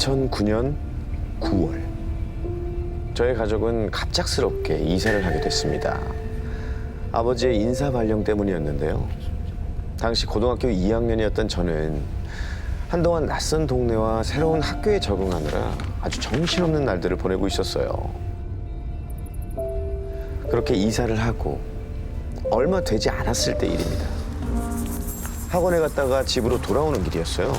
2009년 9월 저희 가족은 갑작스럽게 이사를 하게 됐습니다. 아버지의 인사 발령 때문이었는데요. 당시 고등학교 2학년이었던 저는 한동안 낯선 동네와 새로운 학교에 적응하느라 아주 정신없는 날들을 보내고 있었어요. 그렇게 이사를 하고 얼마 되지 않았을 때 일입니다. 학원에 갔다가 집으로 돌아오는 길이었어요.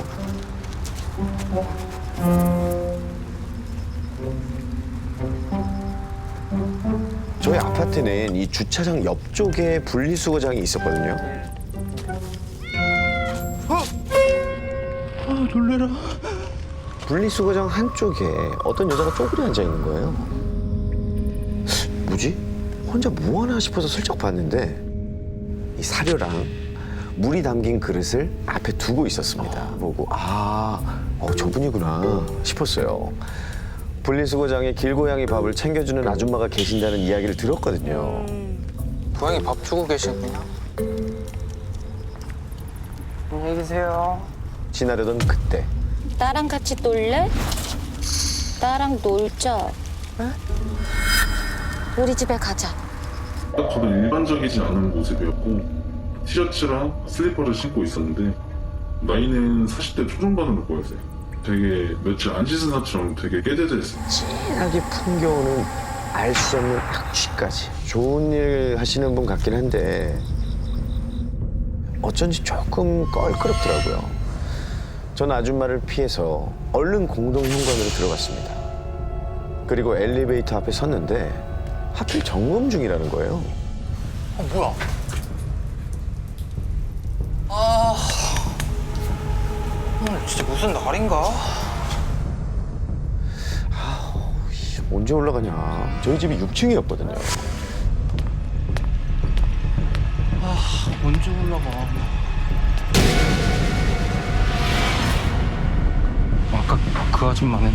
저희 아파트는 이 주차장 옆쪽에 분리수거장이 있었거든요. 놀래라. 분리수거장 한쪽에 어떤 여자가 쪼그려 앉아 있는 거예요. 뭐지? 혼자 뭐 하나 싶어서 슬쩍 봤는데 이 사료랑 물이 담긴 그릇을 앞에 두고 있었습니다. 보고 저분이구나 싶었어요. 분리수거장에 길고양이 밥을 챙겨주는 아줌마가 계신다는 이야기를 들었거든요. 고양이 밥 주고 계시구나. 안녕히 계세요. 지나려던 그때 나랑 같이 놀래? 나랑 놀자. 응? 우리 집에 가자. 딱 저도 일반적이지 않은 모습이었고 티셔츠랑 슬리퍼를 신고 있었는데 나이는 40대 초중반으로 보였어요. 되게 며칠 안 씻은 사람처럼 되게 깨져져 있어요. 진하게 풍겨오는 알 수 없는 악취까지. 좋은 일 하시는 분 같긴 한데 어쩐지 조금 껄끄럽더라고요. 전 아줌마를 피해서 얼른 공동현관으로 들어갔습니다. 그리고 엘리베이터 앞에 섰는데 하필 점검 중이라는 거예요. 뭐야? 오늘 진짜 무슨 날인가? 언제 올라가냐. 저희 집이 6층이었거든요. 언제 올라가? 아까 그 아줌마는?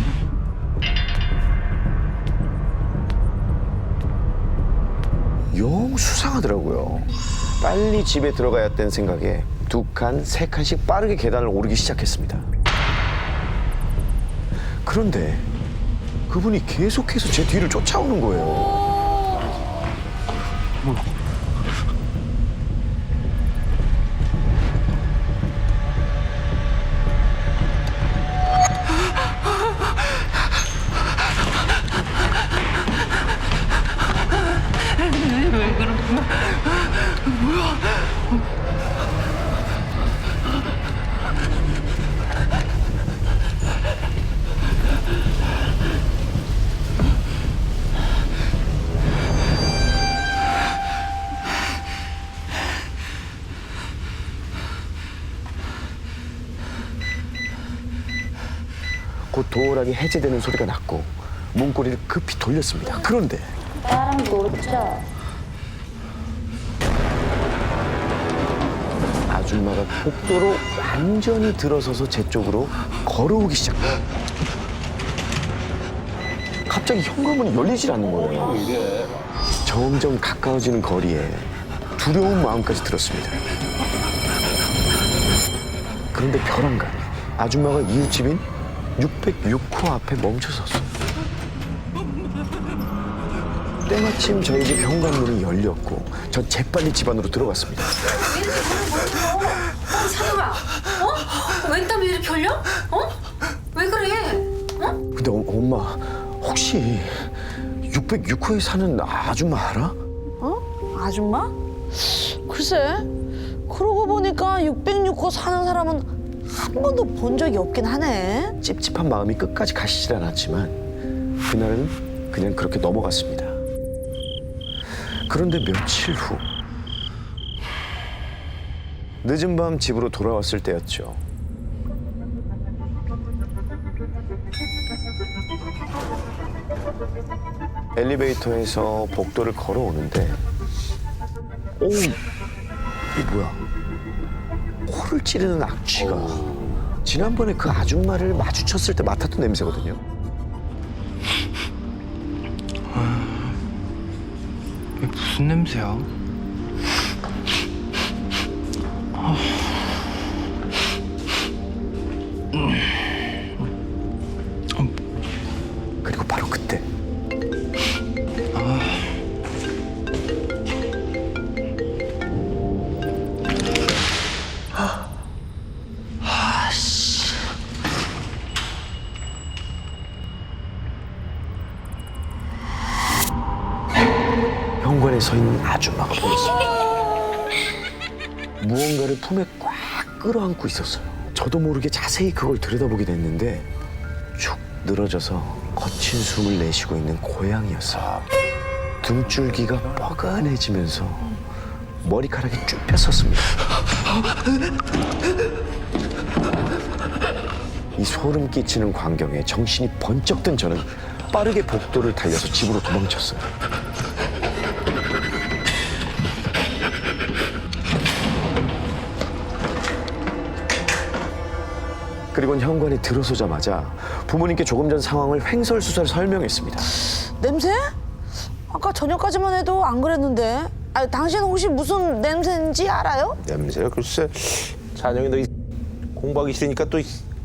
영 수상하더라고요. 빨리 집에 들어가야 했다는 생각에 2칸, 3칸씩 빠르게 계단을 오르기 시작했습니다. 그런데 그분이 계속해서 제 뒤를 쫓아오는 거예요. 곧 도어락이 해제되는 소리가 났고 문고리를 급히 돌렸습니다. 그런데 나랑 놀자. 아줌마가 복도로 완전히 들어서서 제 쪽으로 걸어오기 시작해요. 갑자기 현관문이 열리질 않는 거예요. 점점 가까워지는 거리에 두려운 마음까지 들었습니다. 그런데 벼랑간 아줌마가 이웃집인 606호 앞에 멈춰섰어요. 때마침 저희 집 현관문이 열렸고 전 재빨리 집 안으로 들어갔습니다. 사람아, 웬땀이 이렇게 흘려? 왜 그래? 근데 엄마 혹시 606호에 사는 아줌마 알아? 아줌마? 글쎄, 그러고 보니까 606호 사는 사람은 한 번도 본 적이 없긴 하네. 찝찝한 마음이 끝까지 가시질 않았지만 그날은 그냥 그렇게 넘어갔습니다. 그런데 며칠 후 늦은 밤 집으로 돌아왔을 때였죠. 엘리베이터에서 복도를 걸어오는데 이게 뭐야? 코를 찌르는 악취가 지난번에 그 아줌마를 마주쳤을 때 맡았던 냄새거든요. 이게 무슨 냄새야? 현관에 서 있는 아줌마가 보였습니다. 무언가를 품에 꽉 끌어안고 있었어요. 저도 모르게 자세히 그걸 들여다보게 됐는데 축 늘어져서 거친 숨을 내쉬고 있는 고양이였어요. 등줄기가 뻐근해지면서 머리카락이 쭉 폈었습니다. 이 소름 끼치는 광경에 정신이 번쩍 든 저는 빠르게 복도를 달려서 집으로 도망쳤어요. 그리고는 현관에 들어서자마자 부모님께 조금 전 상황을 횡설수설 설명했습니다. 냄새? 아까 저녁까지만 해도 안 그랬는데. 아니, 당신 혹시 무슨 냄새인지 알아요? 냄새요? 글쎄, 찬영이 너 공부하기 싫으니까 또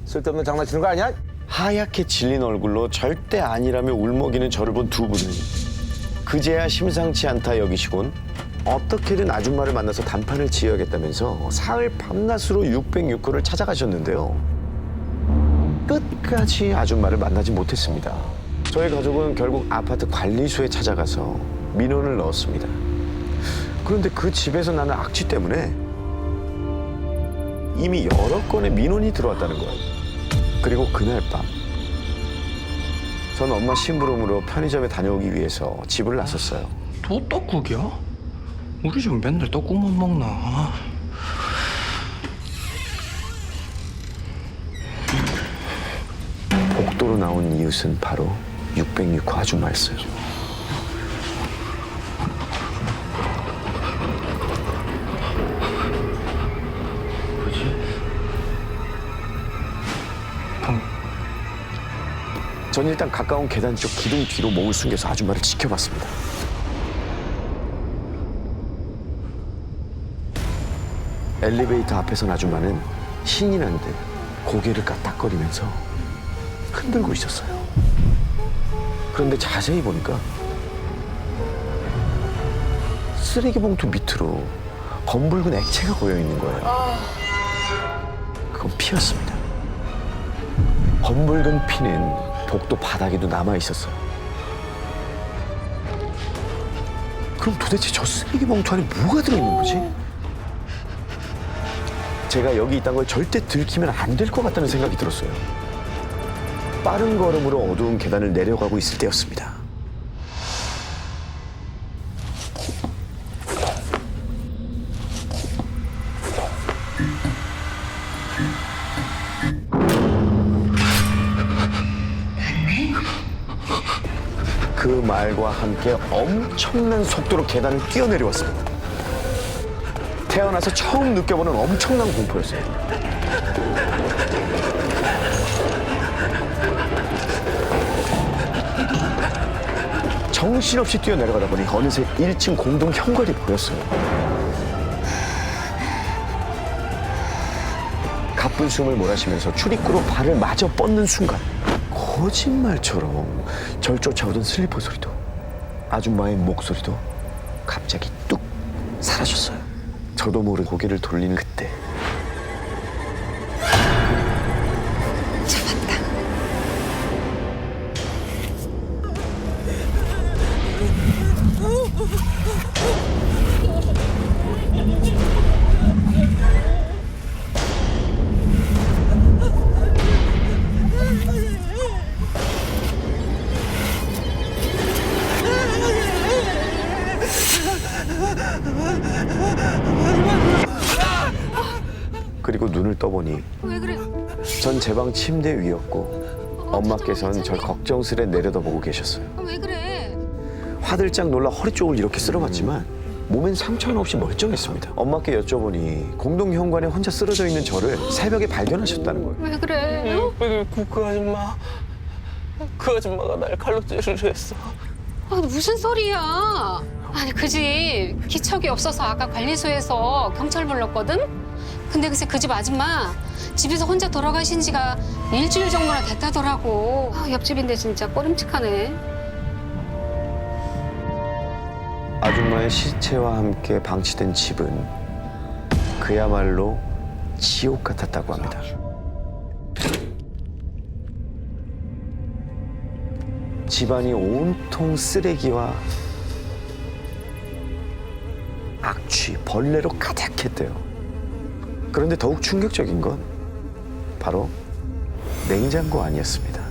쓸데없는 장난치는 거 아니야? 하얗게 질린 얼굴로 절대 아니라며 울먹이는 저를 본 두 분은 그제야 심상치 않다 여기시곤 어떻게든 아줌마를 만나서 단판을 지어야겠다면서 사흘 밤낮으로 606호를 찾아가셨는데요. 끝까지 아줌마를 만나지 못했습니다. 저희 가족은 결국 아파트 관리소에 찾아가서 민원을 넣었습니다. 그런데 그 집에서 나는 악취 때문에 이미 여러 건의 민원이 들어왔다는 거예요. 그리고 그날 밤, 전 엄마 심부름으로 편의점에 다녀오기 위해서 집을 나섰어요. 또 떡국이야? 우리 집 맨날 떡국만 먹나? 복도로 나온 이웃은 바로 606호 아줌마였어요. 전 일단 가까운 계단 쪽 기둥 뒤로 몸을 숨겨서 아줌마를 지켜봤습니다. 엘리베이터 앞에 선 아줌마는 신이 난 듯 고개를 까딱거리면서 흔들고 있었어요. 그런데 자세히 보니까 쓰레기 봉투 밑으로 검붉은 액체가 고여 있는 거예요. 그건 피였습니다. 검붉은 피는 복도 바닥에도 남아 있었어요. 그럼 도대체 저 쓰레기 봉투 안에 뭐가 들어있는 거지? 제가 여기 있다는 걸 절대 들키면 안 될 것 같다는 생각이 들었어요. 빠른 걸음으로 어두운 계단을 내려가고 있을 때였습니다. 그 말과 함께 엄청난 속도로 계단을 뛰어내려왔습니다. 태어나서 처음 느껴보는 엄청난 공포였어요. 정신없이 뛰어내려가다 보니 어느새 1층 공동 현관이 보였어요. 가쁜 숨을 몰아쉬면서 출입구로 발을 마저 뻗는 순간 거짓말처럼 절 쫓아오던 슬리퍼 소리도 아줌마의 목소리도 갑자기 뚝 사라졌어요. 저도 모르게 고개를 돌리는 그때 그리고 눈을 떠보니 왜 그래? 전 제 방 침대 위였고 엄마께서는 절 걱정스레 내려다보고 계셨어요. 왜 그래? 화들짝 놀라 허리 쪽을 이렇게 쓸어봤지만 몸엔 상처는 없이 멀쩡했습니다. 엄마께 여쭤보니 공동 현관에 혼자 쓰러져 있는 저를 새벽에 발견하셨다는 거예요. 왜 그래? 그 아줌마가 날 칼로 찌르려 했어. 아, 무슨 소리야? 아니 그 집 기척이 없어서 아까 관리소에서 경찰 불렀거든? 근데 글쎄 그 집 아줌마 집에서 혼자 돌아가신 지가 일주일 정도나 됐다더라고. 아, 옆집인데 진짜 꺼림칙하네. 아줌마의 시체와 함께 방치된 집은 그야말로 지옥 같았다고 합니다. 집안이 온통 쓰레기와 악취, 벌레로 가득했대요. 그런데 더욱 충격적인 건 바로 냉장고 안이었습니다.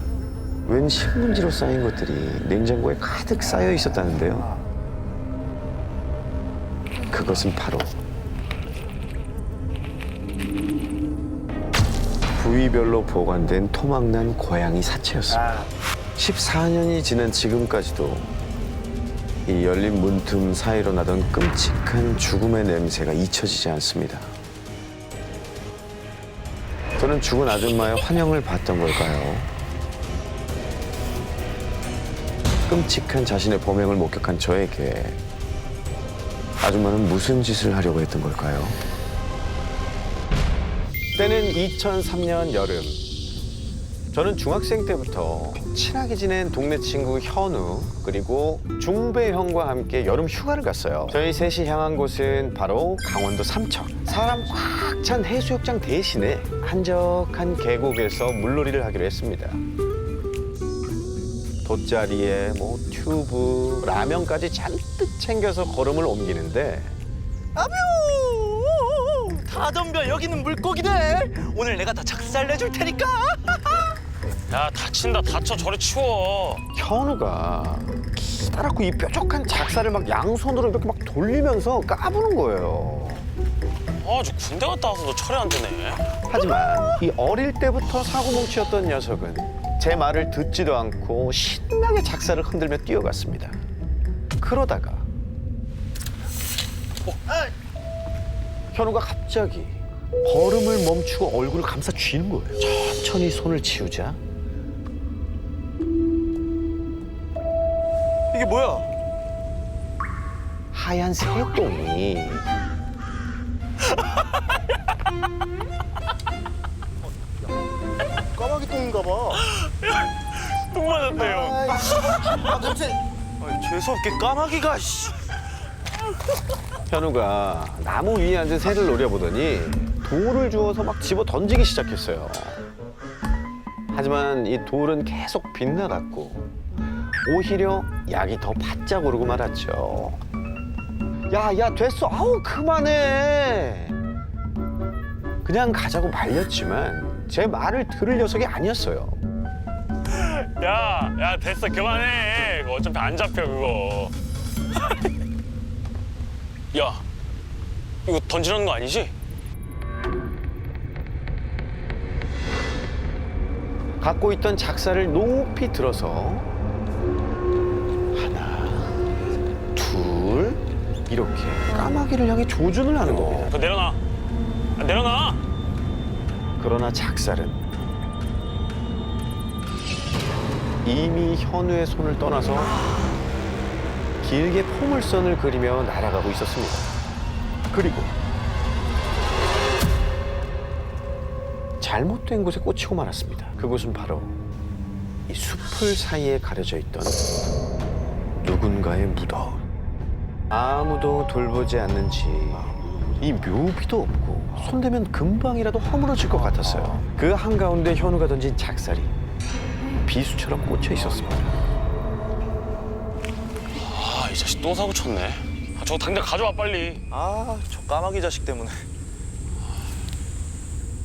웬 신문지로 쌓인 것들이 냉장고에 가득 쌓여 있었다는데요. 그것은 바로 부위별로 보관된 토막난 고양이 사체였습니다. 14년이 지난 지금까지도 이 열린 문틈 사이로 나던 끔찍한 죽음의 냄새가 잊혀지지 않습니다. 저는 죽은 아줌마의 환영을 받던 걸까요? 끔찍한 자신의 범행을 목격한 저에게 아줌마는 무슨 짓을 하려고 했던 걸까요? 때는 2003년 여름. 저는 중학생 때부터 친하게 지낸 동네 친구 현우 그리고 중배 형과 함께 여름 휴가를 갔어요. 저희 셋이 향한 곳은 바로 강원도 삼척. 사람 꽉 찬 해수욕장 대신에 한적한 계곡에서 물놀이를 하기로 했습니다. 돗자리에 뭐 튜브, 라면까지 잔뜩 챙겨서 걸음을 옮기는데 다 덤벼. 여기는 물고기들. 오늘 내가 다 작살 내줄 테니까. 야, 다친다. 다쳐. 저리 치워. 현우가 기다랗고 이 뾰족한 작사를 막 양손으로 이렇게 막 돌리면서 까부는 거예요. 아, 저 군대 갔다 와서 너 철이 안 드네. 하지만 이 어릴 때부터 사고뭉치였던 녀석은 제 말을 듣지도 않고 신나게 작사를 흔들며 뛰어갔습니다. 그러다가 현우가 갑자기 걸음을 멈추고 얼굴을 감싸 쥐는 거예요. 천천히 손을 치우자 이게 뭐야? 하얀 새똥이 까마귀 똥인가 봐. 똥 맞았대요. 아, 냄새. 재수없게 까마귀가. 씨. 현우가 나무 위에 앉은 새를 노려보더니 돌을 주워서 막 집어 던지기 시작했어요. 하지만 이 돌은 계속 빗나갔고 오히려 약이 더 바짝 오르고 말았죠. 야, 됐어. 아우, 그만해. 그냥 가자고 말렸지만 제 말을 들을 녀석이 아니었어요. 야, 됐어. 그만해. 그거 어차피 안 잡혀, 그거. 야, 이거 던지라는 거 아니지? 갖고 있던 작사를 높이 들어서 하나, 둘 이렇게 까마귀를 향해 조준을 하는 겁니다. 그거 내려놔. 내려놔. 그러나 작살은 이미 현우의 손을 떠나서 길게 포물선을 그리며 날아가고 있었습니다. 그리고 잘못된 곳에 꽂히고 말았습니다. 그곳은 바로 이 숲을 사이에 가려져 있던 누군가의 무덤. 아무도 돌보지 않는지 이 묘비도 없고 손대면 금방이라도 허물어질 것 같았어요. 그 한가운데 현우가 던진 작살이 비수처럼 꽂혀 있었습니다. 아, 이 자식 똥 사고 쳤네. 아, 저거 당장 가져와, 빨리. 아, 저 까마귀 자식 때문에.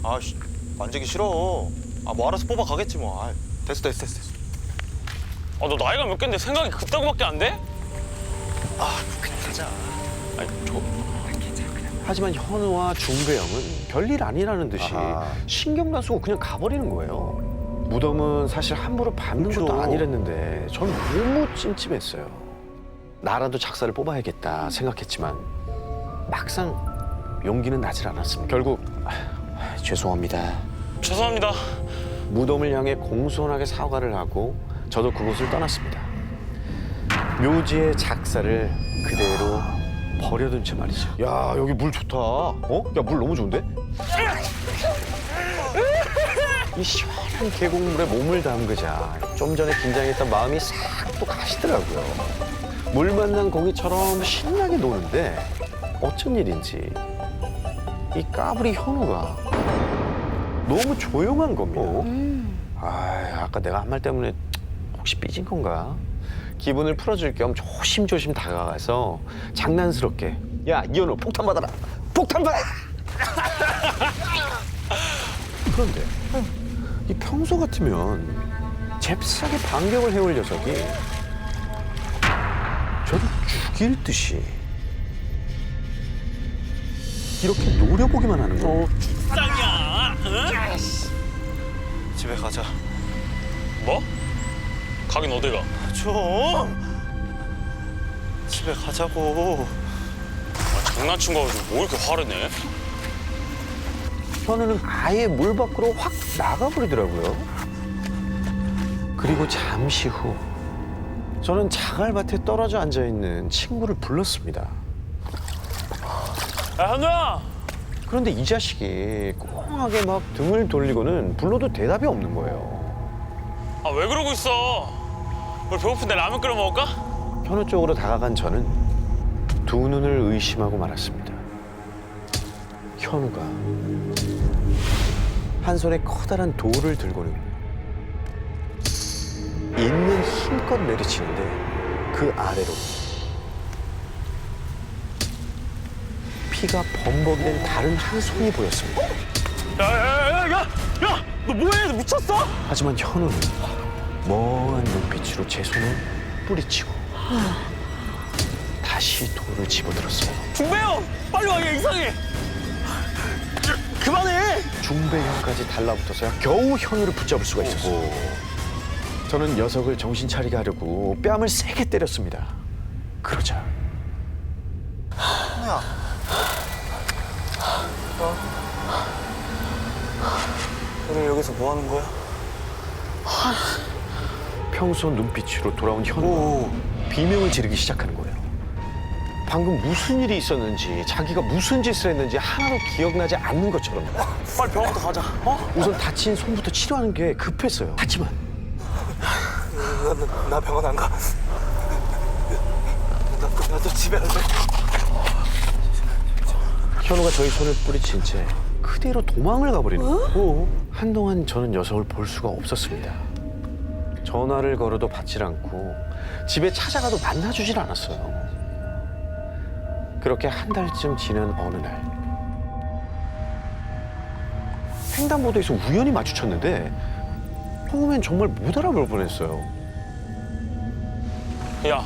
아, 씨, 만지기 싫어. 아, 뭐 알아서 뽑아 가겠지 뭐. 아, 됐어. 아, 너 나이가 몇 갠데 생각이 그따구밖에 안 돼? 아, 그냥 가자. 아니, 저... 하지만 현우와 중배영은 별일 아니라는 듯이 신경도 안 쓰고 그냥 가버리는 거예요. 무덤은 사실 함부로 밟는 것도 아니랬는데 전 너무 찜찜했어요. 나라도 작사를 뽑아야겠다 생각했지만 막상 용기는 나질 않았습니다. 결국 죄송합니다. 죄송합니다. 무덤을 향해 공손하게 사과를 하고 저도 그곳을 떠났습니다. 묘지의 작사를 그대로 버려둔 채 말이죠. 야, 여기 물 좋다. 어? 야, 물 너무 좋은데? 이 시원한 계곡물에 몸을 담그자 좀 전에 긴장했던 마음이 싹 또 가시더라고요. 물 만난 고기처럼 신나게 노는데 어쩐 일인지 이 까불이 현우가 너무 조용한 겁니다. 아까 내가 한 말 때문에 혹시 삐진 건가? 기분을 풀어줄 겸 조심조심 다가가서 장난스럽게 야, 이현우 폭탄 받아라. 폭탄 받아. 그런데 이 평소 같으면 잽싸게 반격을 해올 녀석이 저를 죽일 듯이 이렇게 노려보기만 하는 거예요. 집에 가자. 뭐? 가긴 어디가? 좀. 집에 가자고. 아, 장난친 거 가지고 뭐 이렇게 화를 내? 현우는 아예 물 밖으로 확 나가버리더라고요. 그리고 잠시 후 저는 자갈밭에 떨어져 앉아있는 친구를 불렀습니다. 야, 현우야! 그런데 이 자식이 꽁하게 막 등을 돌리고는 불러도 대답이 없는 거예요. 아, 왜 그러고 있어? 우리 배고픈데 라면 끓여 먹을까? 현우 쪽으로 다가간 저는 두 눈을 의심하고 말았습니다. 현우가 한 손에 커다란 돌을 들고는 있는 힘껏 내리치는데 그 아래로 피가 범벅이 된 다른 한 손이 보였습니다. 야! 너 뭐해? 너 미쳤어? 하지만 현우는 멍한 눈빛으로 제 손을 뿌리치고 다시 돌을 집어들었어요. 중배형! 빨리 와, 얘 이상해! 그만해! 중배형까지 달라붙어서야 겨우 현우를 붙잡을 수가 있었어요. 저는 녀석을 정신 차리게 하려고 뺨을 세게 때렸습니다. 그러자 너는 여기서 뭐 하는 거야? 평소 눈빛으로 돌아온 현우가 비명을 지르기 시작하는 거예요. 방금 무슨 일이 있었는지, 자기가 무슨 짓을 했는지 하나도 기억나지 않는 것처럼. 빨리 병원부터 가자. 우선 다친 손부터 치료하는 게 급했어요. 하지만 나 병원 안 가. 나도 집에 갈래. 현우가 저희 손을 뿌리친 채 그대로 도망을 가버리는 거예요. 한동안 저는 녀석을 볼 수가 없었습니다. 전화를 걸어도 받질 않고 집에 찾아가도 만나주질 않았어요. 그렇게 한 달쯤 지난 어느 날 횡단보도에서 우연히 마주쳤는데 처음엔 정말 못 알아볼 뻔했어요. 야,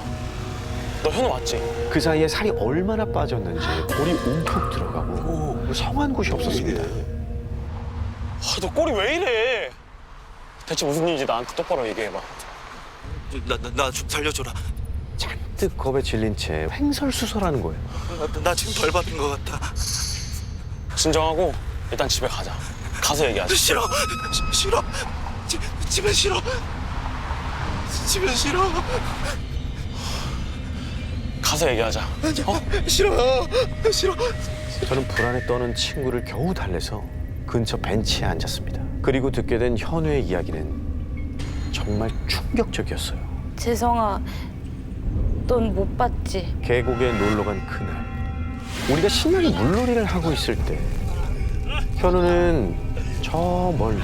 너 현우 맞지? 그 사이에 살이 얼마나 빠졌는지 볼이 움푹 들어가고 성한 곳이 없었습니다. 아, 너 꼴이 왜 이래? 대체 무슨 일인지 나한테 똑바로 얘기해봐. 나 좀 살려줘라. 잔뜩 겁에 질린 채 횡설수설하는 거예요. 나 지금 벌 받은 것 같아. 진정하고 일단 집에 가자. 가서 얘기하자. 싫어. 싫어. 집에 싫어. 집에 싫어. 가서 얘기하자. 싫어. 싫어. 저는 불안에 떠는 친구를 겨우 달래서 근처 벤치에 앉았습니다. 그리고 듣게 된 현우의 이야기는 정말 충격적이었어요. 재성아, 넌 못 봤지? 계곡에 놀러 간 그날 우리가 신나게 물놀이를 하고 있을 때 현우는 저 멀리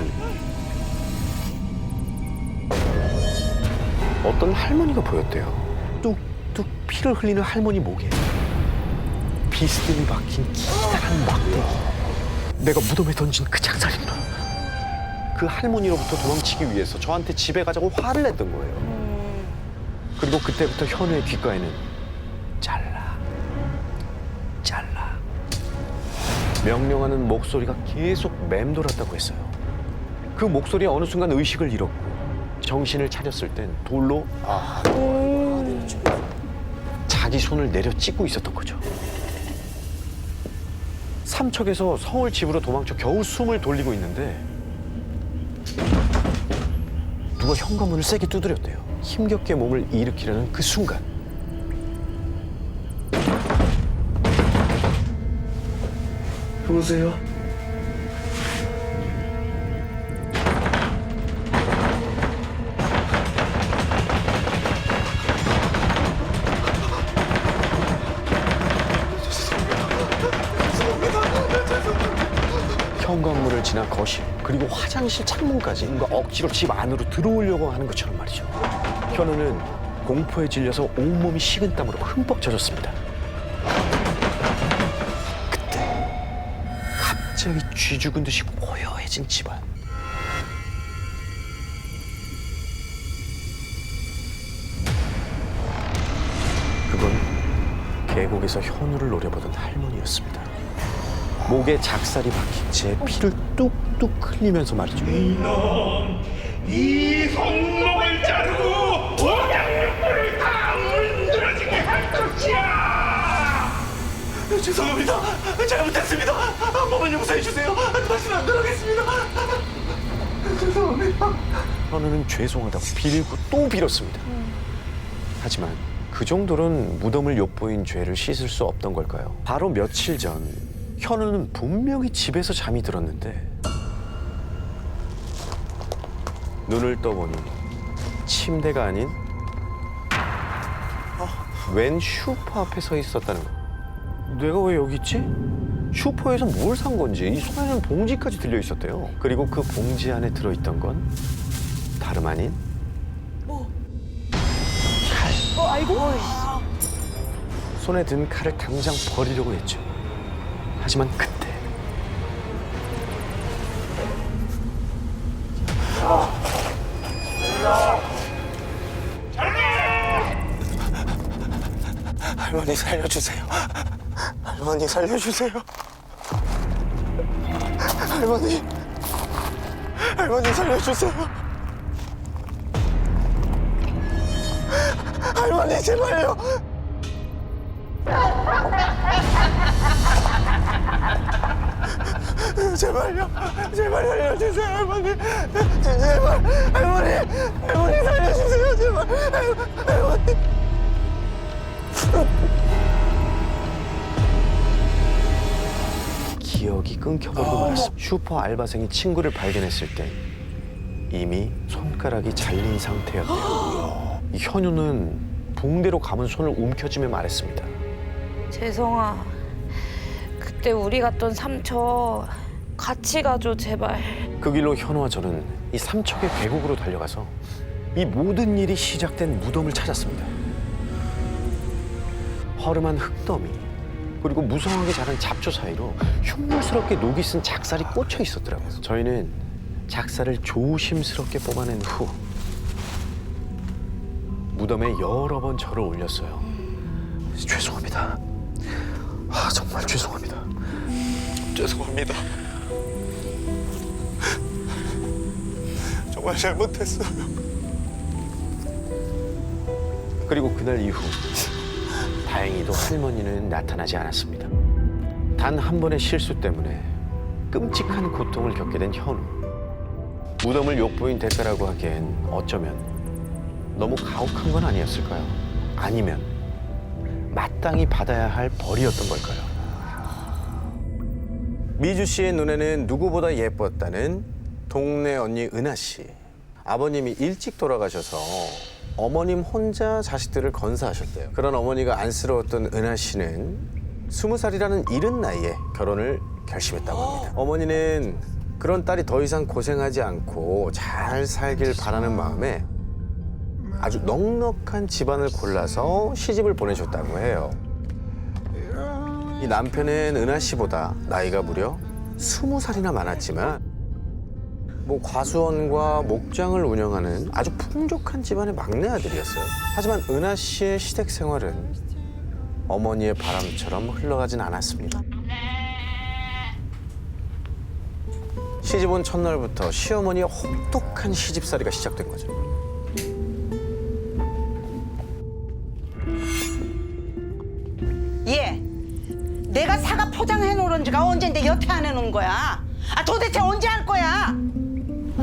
어떤 할머니가 보였대요. 뚝뚝 피를 흘리는 할머니 목에 비스듬히 박힌 기다란 막대기. 내가 무덤에 던진 그 작살인다. 그 할머니로부터 도망치기 위해서 저한테 집에 가자고 화를 냈던 거예요. 그리고 그때부터 현우의 귓가에는 잘라 명령하는 목소리가 계속 맴돌았다고 했어요. 그 목소리에 어느 순간 의식을 잃었고 정신을 차렸을 땐 돌로 자기 손을 내려 찢고 있었던 거죠. 삼척에서 서울 집으로 도망쳐 겨우 숨을 돌리고 있는데 누가 현관문을 세게 두드렸대요. 힘겹게 몸을 일으키려는 그 순간 여보세요? 현관문을 지나 거실 그리고 화장실 창문까지 뭔가 억지로 집 안으로 들어오려고 하는 것처럼 말이죠. 현우는 공포에 질려서 온몸이 식은땀으로 흠뻑 젖었습니다. 갑자기 쥐 죽은 듯이 고요해진 집안. 그건 계곡에서 현우를 노려보던 할머니였습니다. 목에 작살이 박힌 채 피를 뚝뚝 흘리면서 말이죠. 이 손목을 자르고 오장육부를 다 문드러지게 할 것이야. 죄송합니다. 잘못했습니다. 한 번만 용서해 주세요. 다시는 안 그러겠습니다. 죄송합니다. 현우는 죄송하다고 빌고 또 빌었습니다. 하지만 그 정도는 무덤을 엿보인 죄를 씻을 수 없던 걸까요? 바로 며칠 전 현우는 분명히 집에서 잠이 들었는데 눈을 떠보니 침대가 아닌 웬 슈퍼 앞에 서 있었다는 거. 내가 왜 여기 있지? 슈퍼에서 뭘 산 건지 이 손에는 봉지까지 들려 있었대요. 그리고 그 봉지 안에 들어있던 건 다름 아닌 칼. 아이고. 손에 든 칼을 당장 버리려고 했죠. 하지만 그때 할머니 살려주세요. 할머니 살려주세요. 할머니 살려주세요. 할머니 제발요. 제발요. 제발 살려주세요 할머니. 제발 할머니 살려주세요 제발. 할머니. 기억이 끊겨버리고 말았습니다. 슈퍼 알바생이 친구를 발견했을 때 이미 손가락이 잘린 상태였대요. 이 현우는 붕대로 감은 손을 움켜쥐며 말했습니다. 재성아, 그때 우리 갔던 삼척 같이 가줘 제발. 그 길로 현우와 저는 이 삼척의 계곡으로 달려가서 이 모든 일이 시작된 무덤을 찾았습니다. 허름한 흙더미 그리고 무성하게 자란 잡초 사이로 흉물스럽게 녹이 쓴 작살이 꽂혀 있었더라고요. 저희는 작살을 조심스럽게 뽑아낸 후 무덤에 여러 번 절을 올렸어요. 죄송합니다. 정말 죄송합니다. 죄송합니다. 정말 잘못했어요. 그리고 그날 이후 다행히도 할머니는 나타나지 않았습니다. 단 한 번의 실수 때문에 끔찍한 고통을 겪게 된 현우. 무덤을 욕보인 대가라고 하기엔 어쩌면 너무 가혹한 건 아니었을까요? 아니면 마땅히 받아야 할 벌이었던 걸까요? 미주 씨의 눈에는 누구보다 예뻤다는 동네 언니 은하 씨. 아버님이 일찍 돌아가셔서 어머님 혼자 자식들을 건사하셨대요. 그런 어머니가 안쓰러웠던 은하 씨는 20살이라는 이른 나이에 결혼을 결심했다고 합니다. 어머니는 그런 딸이 더 이상 고생하지 않고 잘 살길 바라는 마음에 아주 넉넉한 집안을 골라서 시집을 보내줬다고 해요. 이 남편은 은하 씨보다 나이가 무려 20살이나 많았지만 뭐 과수원과 목장을 운영하는 아주 풍족한 집안의 막내 아들이었어요. 하지만 은하 씨의 시댁 생활은 어머니의 바람처럼 흘러가진 않았습니다. 시집 온 첫날부터 시어머니의 혹독한 시집살이가 시작된 거죠. 얘, 내가 사과 포장해 놓은 지가 언젠데 여태 안 해놓은 거야? 도대체 언제 할 거야?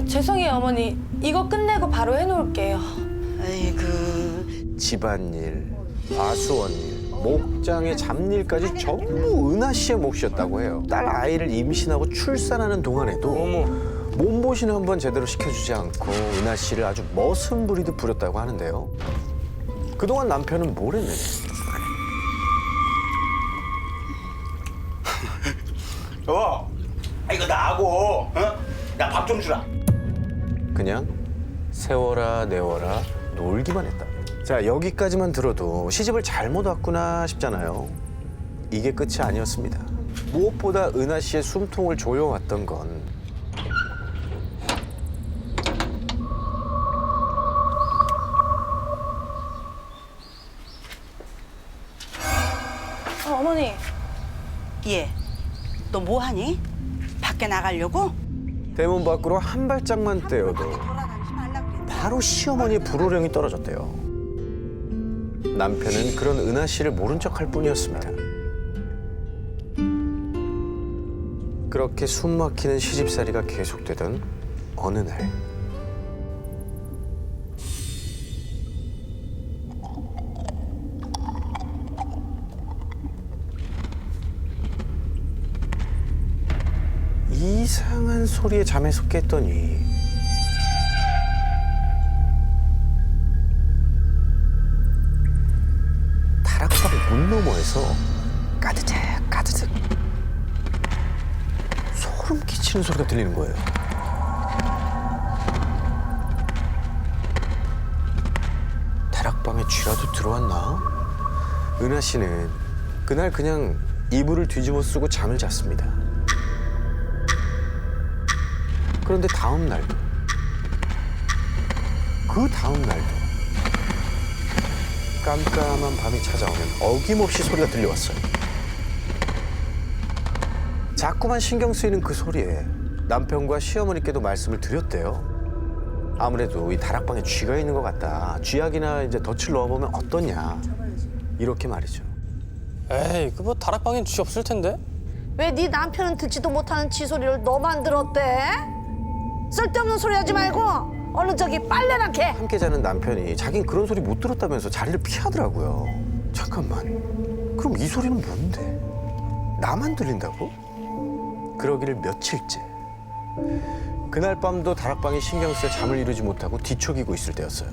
죄송해요 어머니. 이거 끝내고 바로 해놓을게요. 아이고. 집안일, 과수원일, 목장의 잡일까지 전부 은하 씨의 몫이었다고 해요. 딸 아이를 임신하고 출산하는 동안에도 몸보신 한번 제대로 시켜주지 않고 은하 씨를 아주 머슴 부리듯 부렸다고 하는데요. 그동안 남편은 뭘 했느냐? 여보, 이거 나하고 나 밥 좀 주라. 그냥 세워라 내워라 놀기만 했다. 자, 여기까지만 들어도 시집을 잘못 왔구나 싶잖아요. 이게 끝이 아니었습니다. 무엇보다 은하 씨의 숨통을 조여왔던 건 어머니. 얘, 너 뭐 하니? 밖에 나가려고? 대문 밖으로 한 발짝만 떼어도 돌아다니지 말라 그랬는데. 바로 시어머니의 불호령이 떨어졌대요. 남편은 그런 은하 씨를 모른 척할 뿐이었습니다. 그렇게 숨막히는 시집살이가 계속되던 어느 날 이상한 소리에 잠에서 깼더니 다락방 문 너머에서 까드득 까드득 소름 끼치는 소리가 들리는 거예요. 다락방에 쥐라도 들어왔나? 은하 씨는 그날 그냥 이불을 뒤집어 쓰고 잠을 잤습니다. 그런데 다음 날도 그 다음 날도 깜깜한 밤이 찾아오면 어김없이 소리가 들려왔어요. 자꾸만 신경 쓰이는 그 소리에 남편과 시어머니께도 말씀을 드렸대요. 아무래도 이 다락방에 쥐가 있는 것 같다. 쥐약이나 이제 덫을 넣어보면 어떠냐. 이렇게 말이죠. 에이, 그 뭐 다락방엔 쥐 없을 텐데? 왜 네 남편은 듣지도 못하는 지 소리를 너만 들었대? 쓸데없는 소리 하지 말고 얼른 저기 빨래나 개. 함께 자는 남편이 자긴 그런 소리 못 들었다면서 자리를 피하더라고요. 잠깐만, 그럼 이 소리는 뭔데? 나만 들린다고? 그러기를 며칠째. 그날 밤도 다락방에 신경 쓰여 잠을 이루지 못하고 뒤척이고 있을 때였어요.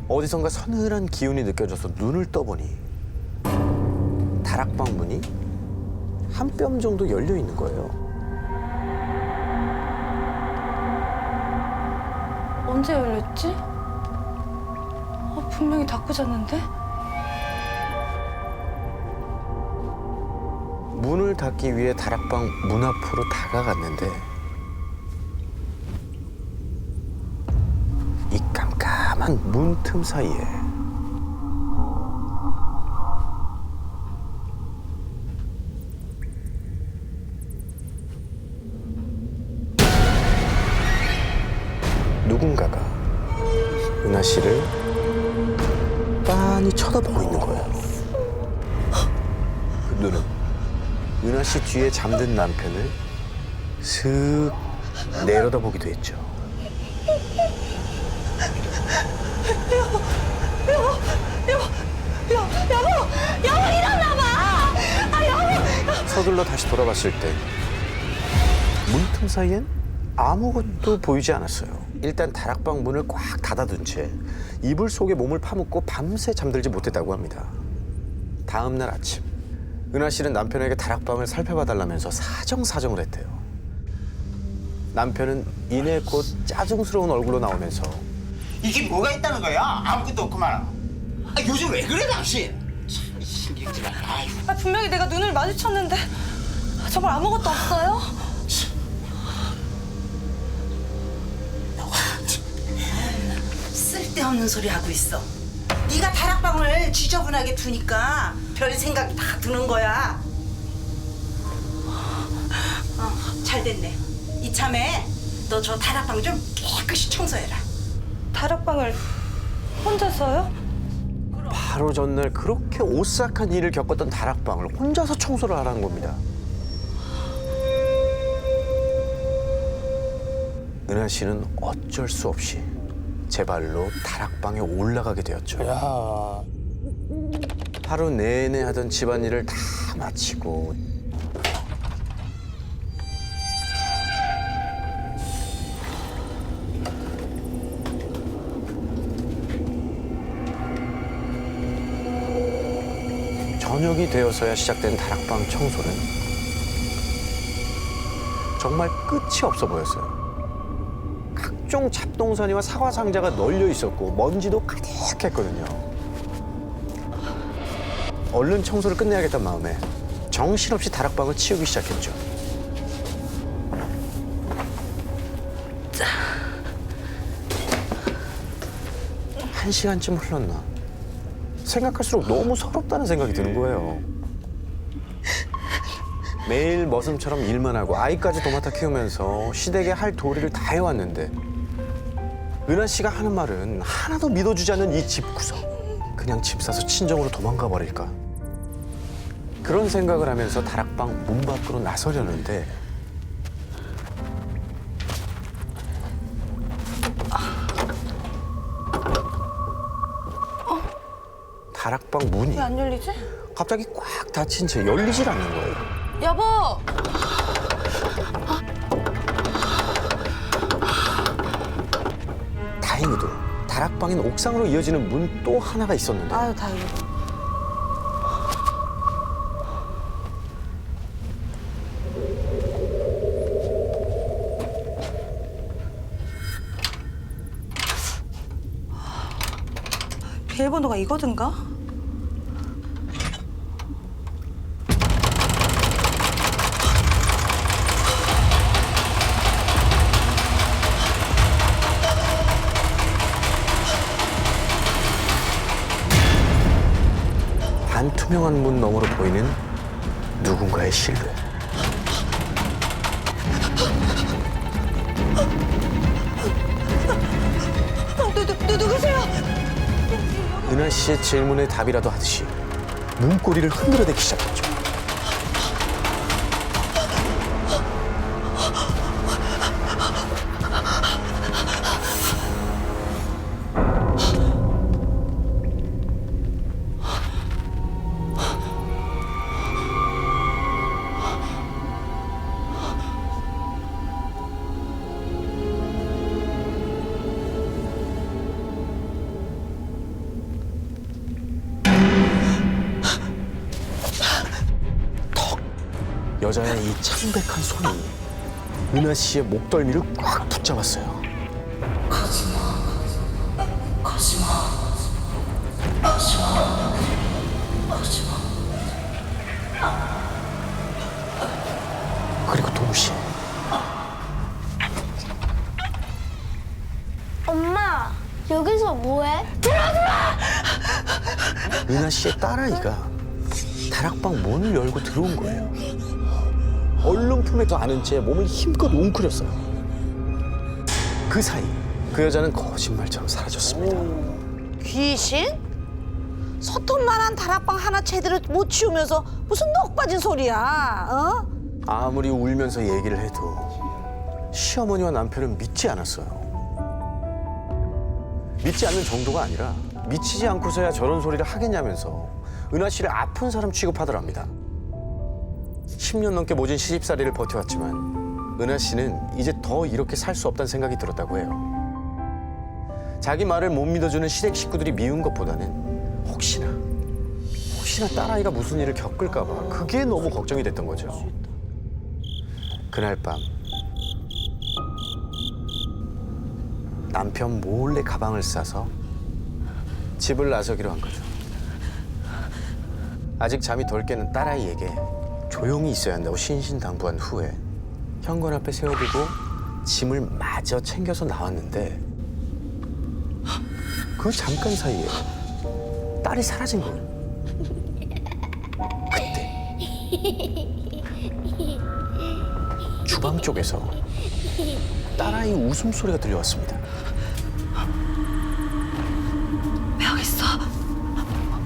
어디선가 서늘한 기운이 느껴져서 눈을 떠보니 다락방 문이 한 뼘 정도 열려 있는 거예요. 언제 열렸지? 분명히 닫고 잤는데? 문을 닫기 위해 다락방 문 앞으로 다가갔는데 이 깜깜한 문틈 사이에 누군가가 은하 씨를 빤히 쳐다보고 있는 거예요. 그 눈은 은하 씨 뒤에 잠든 남편을 슥 내려다보기도 했죠. 여보 일어나봐. 서둘러 다시 돌아봤을 때 문틈 사이엔 아무것도 보이지 않았어요. 일단 다락방 문을 꽉 닫아둔 채 이불 속에 몸을 파묻고 밤새 잠들지 못했다고 합니다. 다음 날 아침 은하 씨는 남편에게 다락방을 살펴봐달라면서 사정사정을 했대요. 남편은 이내 곧 짜증스러운 얼굴로 나오면서 이게 뭐가 있다는 거야? 아무것도 없구만. 요즘 왜 그래 당신? 참 신경질 나. 아이고. 분명히 내가 눈을 마주쳤는데 정말 아무것도 없어요? 쓸데없는 소리 하고 있어. 네가 다락방을 지저분하게 두니까 별 생각이 다 드는 거야. 잘 됐네. 이참에 너 저 다락방 좀 깨끗이 청소해라. 다락방을 혼자서요? 바로 전날 그렇게 오싹한 일을 겪었던 다락방을 혼자서 청소를 하라는 겁니다. 은하 씨는 어쩔 수 없이 제 발로 다락방에 올라가게 되었죠. 야, 하루 내내 하던 집안일을 다 마치고 저녁이 되어서야 시작된 다락방 청소는 정말 끝이 없어 보였어요. 각종 잡동사니와 사과 상자가 널려 있었고 먼지도 가득했거든요. 얼른 청소를 끝내야겠다는 마음에 정신없이 다락방을 치우기 시작했죠. 한 시간쯤 흘렀나? 생각할수록 너무 서럽다는 생각이 드는 거예요. 매일 머슴처럼 일만 하고 아이까지 도맡아 키우면서 시댁에 할 도리를 다 해왔는데 은하 씨가 하는 말은 하나도 믿어주지 않는 이 집구석. 그냥 집 사서 친정으로 도망가 버릴까? 그런 생각을 하면서 다락방 문 밖으로 나서려는데 다락방 문이 왜 안 열리지? 갑자기 꽉 닫힌 채 열리질 않는 거예요. 여보! 다행히도 다락방인 옥상으로 이어지는 문 또 하나가 있었는데 아유, 다행이다. 비밀번호가 이거든가? 반투명한 문 너머로 보이는 누군가의 실루엣. 누구세요? 은하 씨의 질문에 답이라도 하듯이 문고리를 흔들어대기 시작했죠. 여자의 이 창백한 손이 은하 씨의 목덜미를 꽉 붙잡았어요. 그리고 동시에 엄마, 여기서 뭐해? 은하 씨의 딸아이가 다락방 문을 열고 들어온 거예요. 얼른 품에도 안은 채 몸을 힘껏 웅크렸어요. 그 사이 그 여자는 거짓말처럼 사라졌습니다. 귀신? 소톱만한 다락방 하나 제대로 못 치우면서 무슨 넋 빠진 소리야? 어? 아무리 울면서 얘기를 해도 시어머니와 남편은 믿지 않았어요. 믿지 않는 정도가 아니라 미치지 않고서야 저런 소리를 하겠냐면서 은하 씨를 아픈 사람 취급하더랍니다. 10년 넘게 모진 시집살이를 버텨왔지만 은하 씨는 이제 더 이렇게 살 수 없다는 생각이 들었다고 해요. 자기 말을 못 믿어주는 시댁 식구들이 미운 것보다는 혹시나 딸아이가 무슨 일을 겪을까 봐 그게 너무 걱정이 됐던 거죠. 그날 밤 남편 몰래 가방을 싸서 집을 나서기로 한 거죠. 아직 잠이 덜 깨는 딸아이에게 조용히 있어야 한다고 신신당부한 후에 현관 앞에 세워두고 짐을 마저 챙겨서 나왔는데 그 잠깐 사이에 딸이 사라진 거예요. 그때 주방 쪽에서 딸아이 웃음소리가 들려왔습니다. 여기 있어.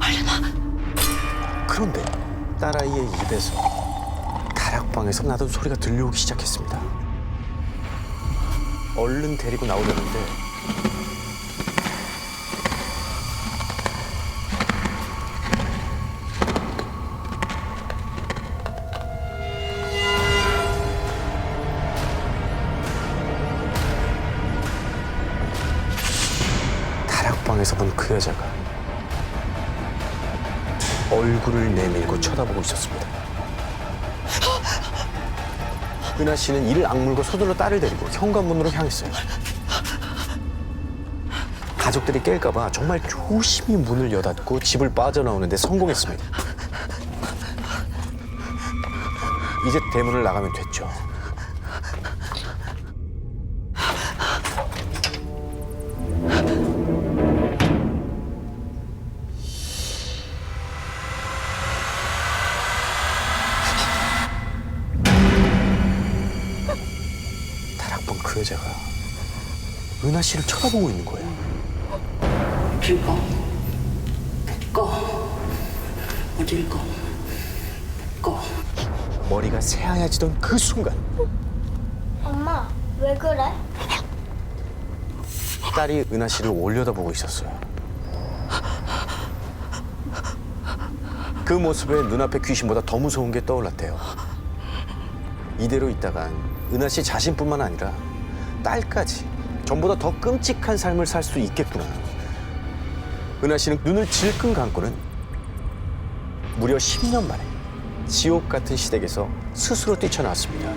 얼른 와. 그런데 딸아이의 입에서 다락방에서 나던 소리가 들려오기 시작했습니다. 얼른 데리고 나오려는데 다락방에서 본 그 여자가 얼굴을 내밀고 쳐다보고 있었습니다. 은하 씨는 이를 악물고 서둘러 딸을 데리고 현관문으로 향했어요. 가족들이 깰까 봐 정말 조심히 문을 여닫고 집을 빠져나오는 데 성공했습니다. 이제 대문을 나가면 됐죠. 다락방 그 여자가 은하 씨를 쳐다보고 있는 거예요. 읽어. 꺼. 어디 읽어. 꺼. 머리가 새하얘지던 그 순간 엄마, 왜 그래? 딸이 은하 씨를 올려다보고 있었어요. 그 모습에 눈앞에 귀신보다 더 무서운 게 떠올랐대요. 이대로 있다간 은하 씨 자신뿐만 아니라 딸까지 전보다 더 끔찍한 삶을 살 수 있겠구나. 은하 씨는 눈을 질끈 감고는 무려 10년 만에 지옥 같은 시댁에서 스스로 뛰쳐나왔습니다.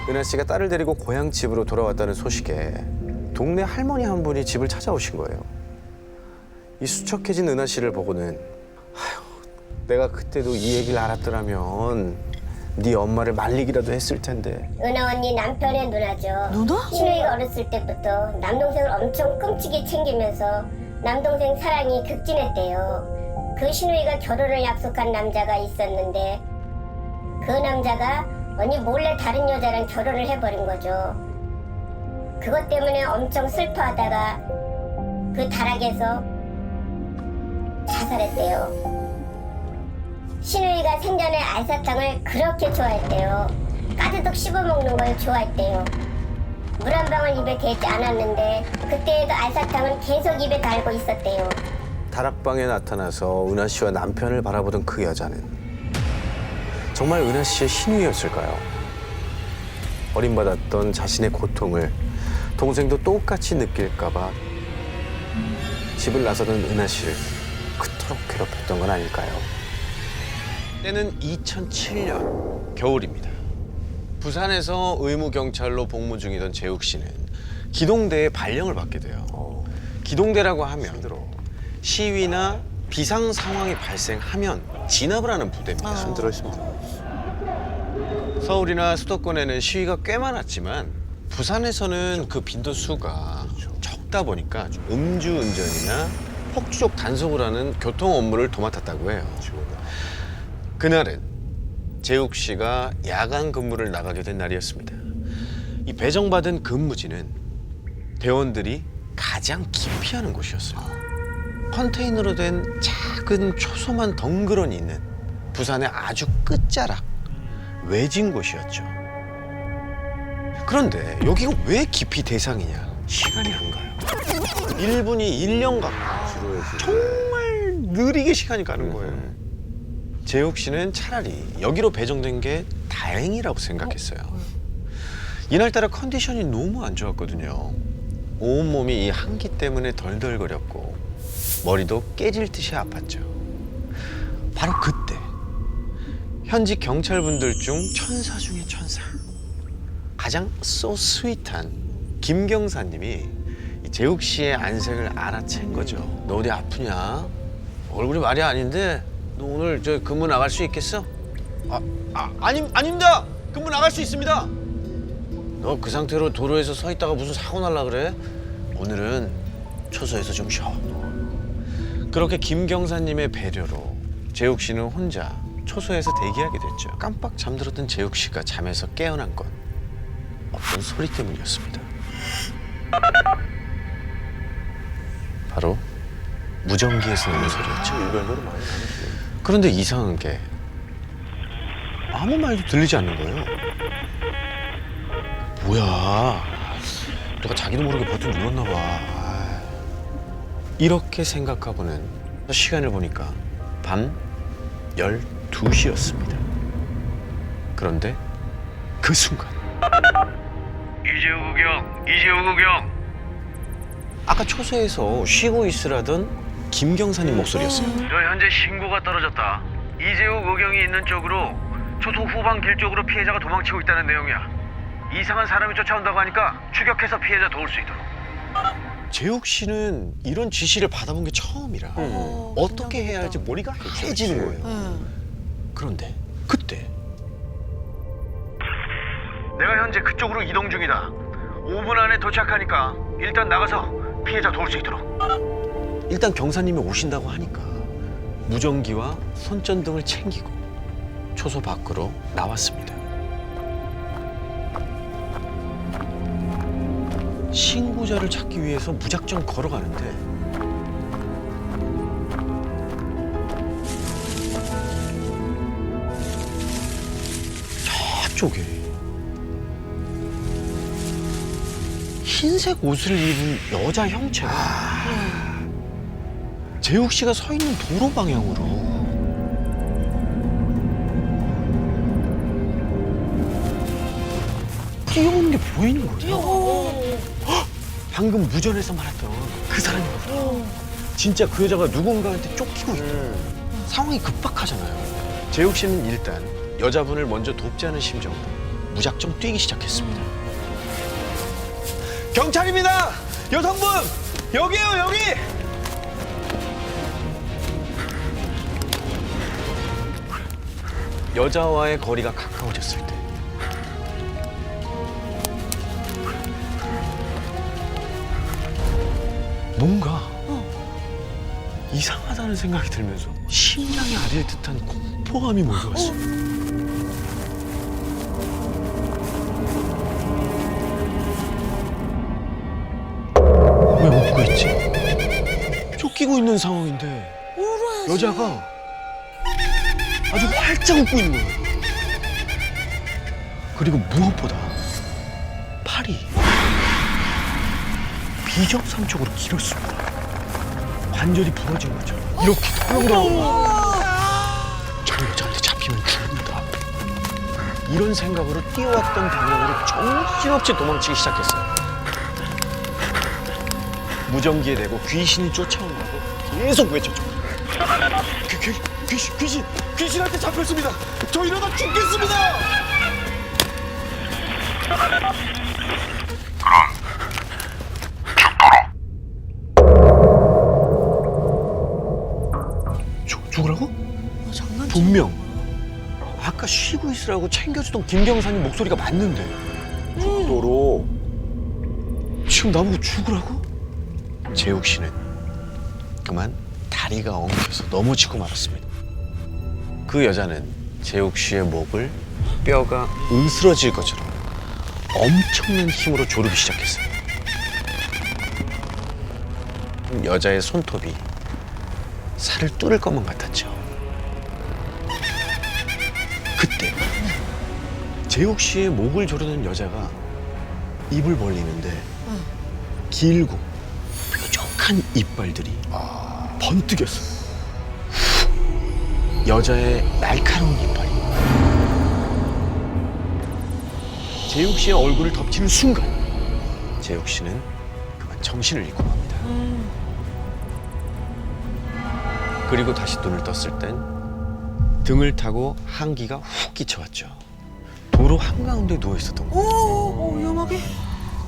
은하 씨가 딸을 데리고 고향 집으로 돌아왔다는 소식에 동네 할머니 한 분이 집을 찾아오신 거예요. 이 수척해진 은하 씨를 보고는 아휴, 내가 그때도 이 얘기를 알았더라면 네 엄마를 말리기라도 했을 텐데. 은하 언니 남편의 누나죠. 누나? 신우이가 어렸을 때부터 남동생을 엄청 끔찍이 챙기면서 남동생 사랑이 극진했대요. 그 신우이가 결혼을 약속한 남자가 있었는데 그 남자가 언니 몰래 다른 여자랑 결혼을 해버린 거죠. 그것 때문에 엄청 슬퍼하다가 그 다락에서 자살했대요. 신우이가 생전에 알사탕을 그렇게 좋아했대요. 까드득 씹어먹는 걸 좋아했대요. 물 한 방울 입에 대지 않았는데 그때에도 알사탕은 계속 입에 달고 있었대요. 다락방에 나타나서 은하 씨와 남편을 바라보던 그 여자는 정말 은하 씨의 신우이였을까요? 버림받았던 자신의 고통을 동생도 똑같이 느낄까 봐 집을 나서던 은하 씨를 그토록 괴롭혔던 건 아닐까요? 때는 2007년 겨울입니다. 부산에서 의무경찰로 복무 중이던 재욱 씨는 기동대에 발령을 받게 돼요. 기동대라고 하면 시위나 비상 상황이 발생하면 진압을 하는 부대입니다. 들어있습니다. 서울이나 수도권에는 시위가 꽤 많았지만 부산에서는 그 빈도수가 적다 보니까 음주운전이나 폭주족 단속을 하는 교통 업무를 도맡았다고 해요. 그날은 재욱 씨가 야간 근무를 나가게 된 날이었습니다. 이 배정받은 근무지는 대원들이 가장 기피하는 곳이었어요. 컨테이너로 된 작은 초소만 덩그러니 있는 부산의 아주 끝자락 외진 곳이었죠. 그런데 여기가 왜 기피 대상이냐? 시간이 안 가요. 1분이 1년 가까워. 정말 느리게 시간이 가는 거예요. 재욱 씨는 차라리 여기로 배정된 게 다행이라고 생각했어요. 이날따라 컨디션이 너무 안 좋았거든요. 온몸이 이 한기 때문에 덜덜거렸고 머리도 깨질 듯이 아팠죠. 바로 그때 현직 경찰분들 중 천사 중에 천사, 가장 so 스윗한 김경사님이 이 재욱 씨의 안색을 알아챈 거죠. 너 어디 아프냐? 얼굴이 말이 아닌데 너 오늘 저 근무 나갈 수 있겠어? 아닙니다. 근무 나갈 수 있습니다. 너 그 상태로 도로에서 서 있다가 무슨 사고 날라 그래? 오늘은 초소에서 좀 쉬어. 그렇게 김경사님의 배려로 재욱 씨는 혼자 초소에서 대기하게 됐죠. 깜빡 잠들었던 재욱 씨가 잠에서 깨어난 건 어떤 소리 때문이었습니다. 바로 무전기에서 나는 소리였죠. 그런데 이상한 게 아무 말도 들리지 않는 거예요. 뭐야, 누가 자기도 모르게 버튼 눌렀나 봐. 이렇게 생각하고는 시간을 보니까 밤 12시였습니다. 그런데 그 순간 이재욱 의경. 아까 초소에서 쉬고 있으라던 김경사님 목소리였어요. 저 현재 신고가 떨어졌다. 이재욱 의경이 있는 쪽으로 초소 후방 길 쪽으로 피해자가 도망치고 있다는 내용이야. 이상한 사람이 쫓아온다고 하니까 추격해서 피해자 도울 수 있도록. 재욱 씨는 이런 지시를 받아본 게 처음이라 어떻게 해야 할지 머리가 하얘지는 거예요. 그런데 그때 내가 현재 그쪽으로 이동 중이다. 5분 안에 도착하니까 일단 나가서 피해자 도울 수 있도록. 일단 경사님이 오신다고 하니까 무전기와 손전등을 챙기고 초소 밖으로 나왔습니다. 신고자를 찾기 위해서 무작정 걸어가는데 저쪽에 흰색 옷을 입은 여자 형체가 재욱 씨가 서 있는 도로 방향으로 뛰어오는 게 보이는 거예요. 헉! 방금 무전에서 말했던 그 사람이거든요. 진짜 그 여자가 누군가한테 쫓기고 있다. 상황이 급박하잖아요. 재욱 씨는 일단 여자분을 먼저 돕지 않은 심정으로 무작정 뛰기 시작했습니다. 경찰입니다! 여성분! 여기에요, 여기! 여자와의 거리가 가까워졌을 때 뭔가 이상하다는 생각이 들면서 심장이 아릴 듯한 공포감이 몰려왔어요. 왜 웃고 있지? 쫓기고 있는 상황인데 여자가 아주 활짝 웃고 있는 거예요. 그리고 무엇보다 팔이 비정상적으로 길었습니다. 관절이 부러진 거죠. 이렇게 덜렁덜렁. 저 여자한테 잡히면 죽는다. 이런 생각으로 뛰어왔던 방향으로 정신없이 도망치기 시작했어요. 무전기에 대고 귀신이 쫓아온다고 계속 외쳤죠. 귀신한테 잡혔습니다. 저 이러다 죽겠습니다. 죽으라고? 분명 아까 쉬고 있으라고 챙겨주던 김 경사님 목소리가 맞는데 죽도록 지금 나보고 죽으라고? 재욱 씨는 그만 다리가 엉켜서 넘어지고 말았습니다. 그 여자는 재욱 씨의 목을 뼈가 으스러질 것처럼 엄청난 힘으로 조르기 시작했어요. 여자의 손톱이 살을 뚫을 것만 같았죠. 그때 재욱 씨의 목을 조르는 여자가 입을 벌리는데 길고 뾰족한 이빨들이 번뜩였어요. 여자의 날카로운 이빨이 재욱 씨의 얼굴을 덮치는 순간 재욱 씨는 그만 정신을 잃고 맙니다. 그리고 다시 눈을 떴을 땐 등을 타고 한기가 훅 끼쳐왔죠. 도로 한가운데 누워 있었던 거예요. 위험하게.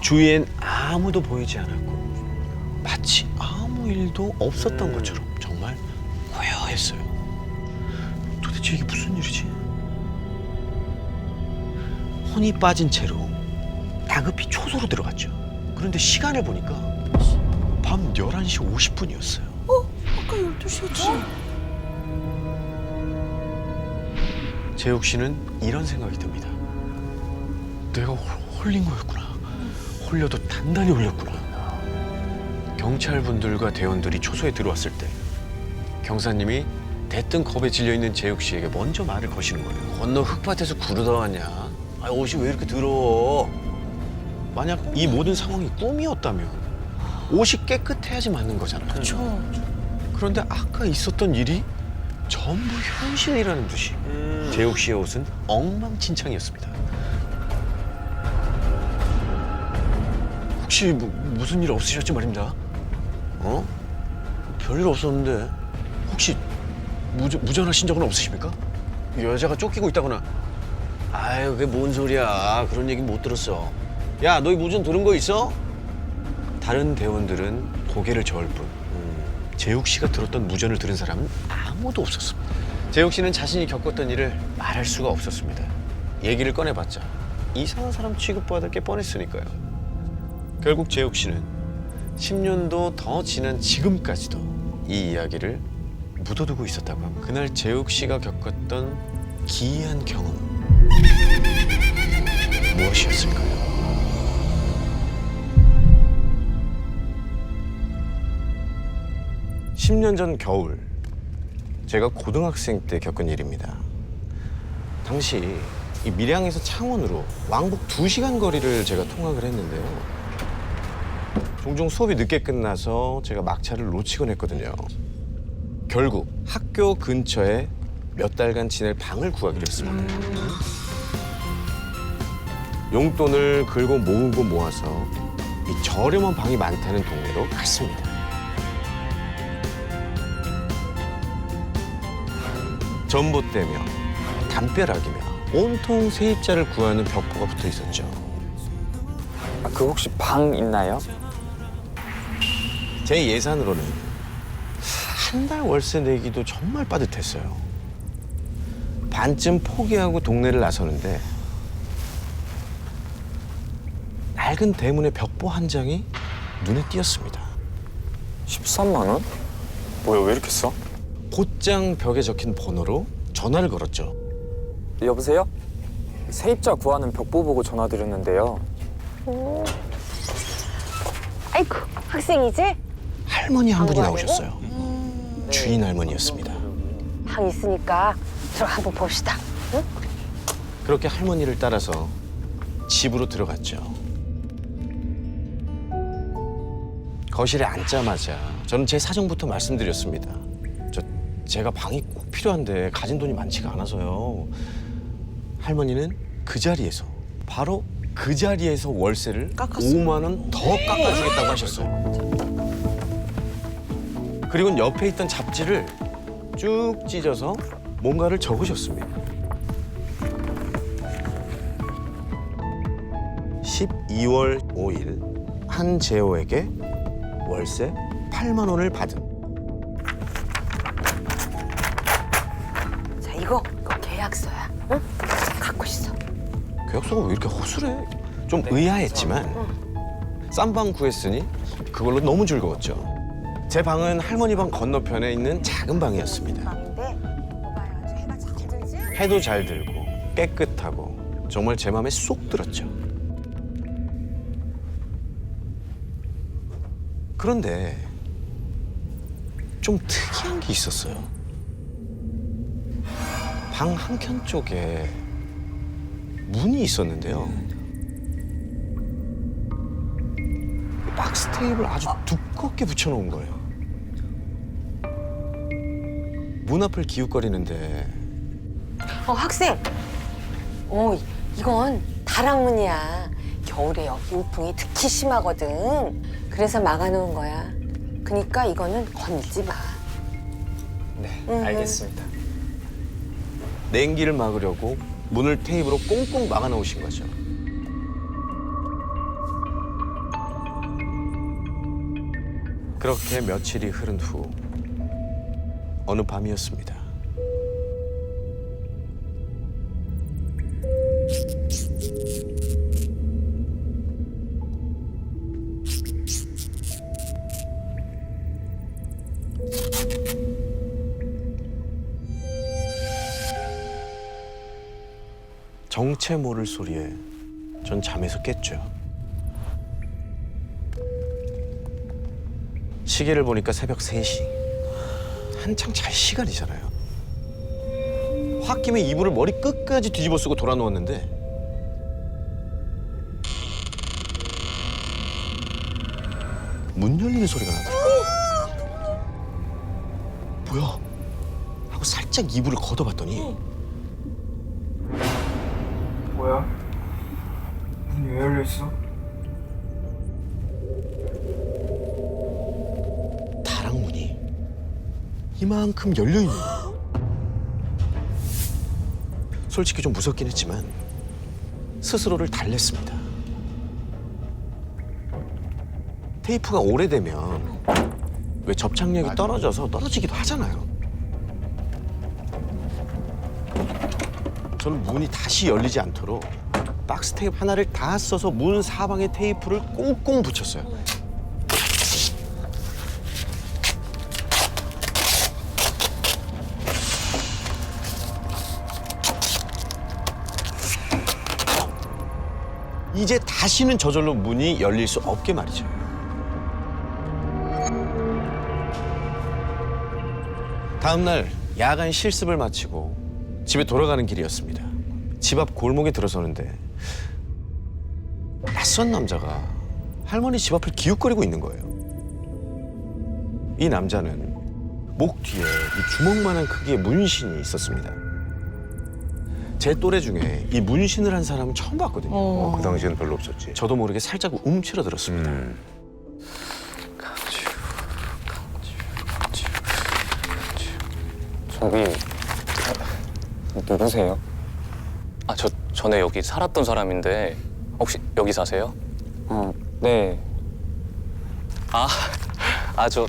주위엔 아무도 보이지 않았고 마치 아무 일도 없었던 것처럼 정말 고요했어요. 도대체 이게 무슨 일이지? 혼이 빠진 채로 다급히 초소로 들어갔죠. 그런데 시간을 보니까 밤 11시 50분이었어요. 아까 12시였지. 재욱 씨는 이런 생각이 듭니다. 내가 홀린 거였구나. 홀려도 단단히 홀렸구나. 경찰분들과 대원들이 초소에 들어왔을 때 경사님이 대뜸 겁에 질려있는 재욱 씨에게 먼저 말을 거시는 거예요. 건너 흙밭에서 구르다 왔냐? 아, 옷이 왜 이렇게 더러워? 만약 이 모든 상황이 꿈이었다면 옷이 깨끗해야지 맞는 거잖아요. 그렇죠. 그런데 아까 있었던 일이 전부 현실이라는 듯이 재욱 씨의 옷은 엉망진창이었습니다. 혹시 무슨 일 없으셨지 말입니다. 어? 별일 없었는데 혹시 무전하신 적은 없으십니까? 여자가 쫓기고 있다거나. 아유, 그게 뭔 소리야. 그런 얘기 못 들었어. 야, 너희 무전 들은 거 있어? 다른 대원들은 고개를 저을 뿐 재욱 씨가 들었던 무전을 들은 사람은 아무도 없었습니다. 재욱 씨는 자신이 겪었던 일을 말할 수가 없었습니다. 얘기를 꺼내봤자 이상한 사람 취급받을 게 뻔했으니까요. 결국 재욱 씨는 10년도 더 지난 지금까지도 이 이야기를 묻어두고 있었다고 합니다. 그날 재욱 씨가 겪었던 기이한 경험 무엇이었을까요? (10년) 전 겨울 제가 고등학생 때 겪은 일입니다. 당시 이 밀양에서 창원으로 왕복 2시간 거리를 제가 통학을 했는데요. 종종 수업이 늦게 끝나서 제가 막차를 놓치곤 했거든요. 결국 학교 근처에 몇 달간 지낼 방을 구하기로 했습니다. 용돈을 긁고 모으고 모아서 이 저렴한 방이 많다는 동네로 갔습니다. 전봇대며 담벼락이며 온통 세입자를 구하는 벽보가 붙어 있었죠. 그 혹시 방 있나요? 제 예산으로는 한 달 월세 내기도 정말 빠듯했어요. 반쯤 포기하고 동네를 나서는데 낡은 대문의 벽보 한 장이 눈에 띄었습니다. 13만 원? 뭐야, 왜 이렇게 써? 곧장 벽에 적힌 번호로 전화를 걸었죠. 여보세요? 세입자 구하는 벽보 보고 전화드렸는데요. 아이고, 학생이지? 할머니 한 분이 나오셨어요. 주인 할머니였습니다. 방 있으니까 들어가 한번 봅시다. 응? 그렇게 할머니를 따라서 집으로 들어갔죠. 거실에 앉자마자 저는 제 사정부터 말씀드렸습니다. 제가 방이 꼭 필요한데 가진 돈이 많지가 않아서요. 할머니는 그 자리에서 바로 그 자리에서 월세를 5만 원 더 깎아주겠다고 하셨어요. 그리고 옆에 있던 잡지를 쭉 찢어서 뭔가를 적으셨습니다. 12월 5일 한재호에게 월세 8만 원을 받음. 자, 이거 계약서야. 응? 갖고 있어. 계약서가 왜 이렇게 허술해? 좀 의아했지만 싼 방 구했으니 그걸로 너무 즐거웠죠. 제 방은 할머니 방 건너편에 있는 작은 방이었습니다. 해도 잘 들고 깨끗하고 정말 제 마음에 쏙 들었죠. 그런데 좀 특이한 게 있었어요. 방 한켠 쪽에 문이 있었는데요. 박스 테이블 아주 두껍게 붙여놓은 거예요. 문 앞을 기웃거리는데 학생. 이건 다락문이야. 겨울에 여기 우풍이 특히 심하거든. 그래서 막아놓은 거야. 그러니까 이거는 건들지 마. 네, 알겠습니다. 냉기를 막으려고 문을 테이프로 꽁꽁 막아 놓으신 거죠. 그렇게 며칠이 흐른 후 어느 밤이었습니다. 정체 모를 소리에 전 잠에서 깼죠. 시계를 보니까 새벽 3시. 한창 잘 시간이잖아요. 홧김에 이불을 머리 끝까지 뒤집어 쓰고 돌아 누웠는데 문 열리는 소리가 나더라고요. 뭐야? 하고 살짝 이불을 걷어봤더니 뭐야? 문이 왜 열려 있어? 다락문이 이만큼 열려 있는 거예요. 솔직히 좀 무섭긴 했지만 스스로를 달랬습니다. 테이프가 오래되면 왜 접착력이 떨어져서 떨어지기도 하잖아요. 저는 문이 다시 열리지 않도록 박스 테이프 하나를 다 써서 문 사방에 테이프를 꽁꽁 붙였어요. 이제 다시는 저절로 문이 열릴 수 없게 말이죠. 다음 날 야간 실습을 마치고 집에 돌아가는 길이었습니다. 집 앞 골목에 들어서는데 낯선 남자가 할머니 집 앞을 기웃거리고 있는 거예요. 이 남자는 목 뒤에 이 주먹만한 크기의 문신이 있었습니다. 제 또래 중에 이 문신을 한 사람은 처음 봤거든요. 그 당시에는 별로 없었지. 저도 모르게 살짝 움츠러들었습니다. 저기 누구세요? 아, 저 전에 여기 살았던 사람인데 혹시 여기 사세요? 네. 저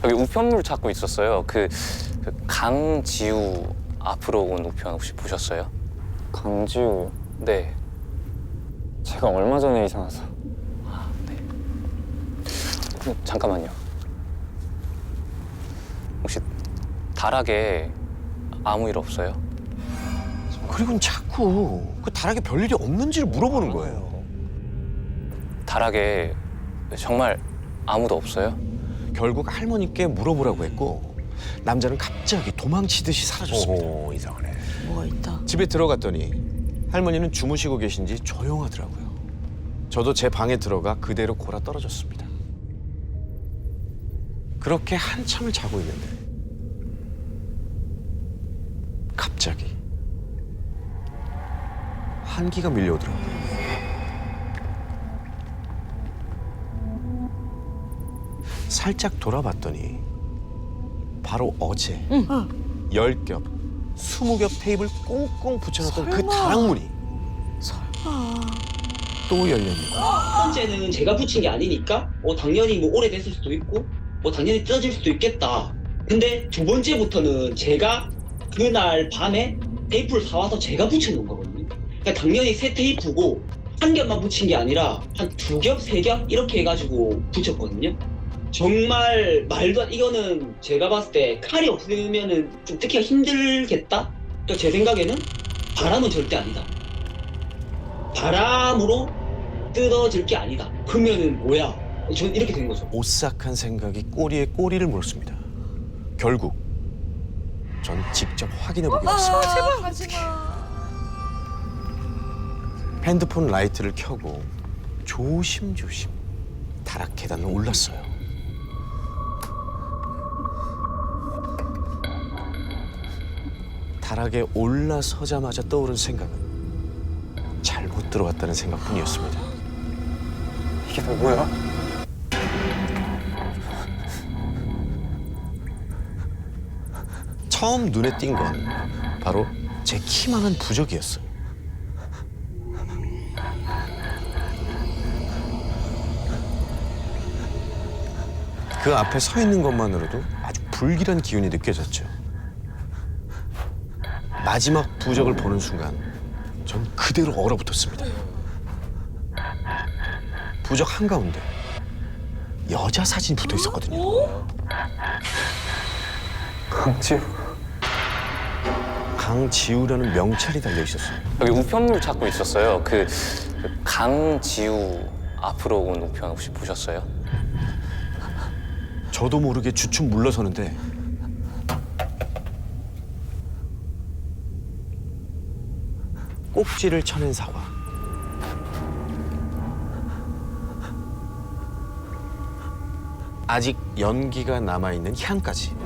여기 우편물 찾고 있었어요. 그 강지우 앞으로 온 우편 혹시 보셨어요? 강지우요? 네. 제가 얼마 전에 이사 와서. 네. 잠깐만요. 혹시 다락에 아무 일 없어요? 그리고는 자꾸 그 다락에 별일이 없는지를 물어보는 거예요. 다락에 정말 아무도 없어요? 결국 할머니께 물어보라고 했고 남자는 갑자기 도망치듯이 사라졌습니다. 오, 이상하네. 뭐가 있다. 집에 들어갔더니 할머니는 주무시고 계신지 조용하더라고요. 저도 제 방에 들어가 그대로 골아 떨어졌습니다. 그렇게 한참을 자고 있는데 갑자기 한기가 밀려오더라고요. 살짝 돌아봤더니 바로 어제 10겹, 20겹 테이프를 꽁꽁 붙여놨던 그 다락문이 또 열렸는 거예요. 첫 번째는 제가 붙인 게 아니니까 당연히 뭐 오래됐을 수도 있고 당연히 찢어질 수도 있겠다. 근데 두 번째부터는 제가 그날 밤에 테이프를 사와서 제가 붙여놓은 거거든요. 그러니까 당연히 새 테이프고 한 겹만 붙인 게 아니라 한 2겹, 3겹 이렇게 해가지고 붙였거든요. 정말 말도 안, 이거는 제가 봤을 때 칼이 없으면은 좀 뜯기가 힘들겠다? 그러니까 제 생각에는 바람은 절대 아니다. 바람으로 뜯어질 게 아니다. 그러면은 뭐야? 저는 이렇게 된 거죠. 오싹한 생각이 꼬리에 꼬리를 물었습니다. 결국 전 직접 확인해보게 됐습니다. 제발 하지 마. 핸드폰 라이트를 켜고 조심조심 다락 계단을 올랐어요. 다락에 올라서자마자 떠오른 생각은 잘못 들어왔다는 생각뿐이었습니다. 이게 누구야? 처음 눈에 띈 건 바로 제 키만한 부적이었어요. 그 앞에 서 있는 것만으로도 아주 불길한 기운이 느껴졌죠. 마지막 부적을 보는 순간 전 그대로 얼어붙었습니다. 부적 한가운데 여자 사진이 붙어 있었거든요. 강지우라는 명찰이 달려 있었어요. 여기 우편물 찾고 있었어요. 그 강지우 앞으로 온 우편 혹시 보셨어요? 저도 모르게 주춤 물러서는데 꼭지를 쳐낸 사과. 아직 연기가 남아있는 향까지.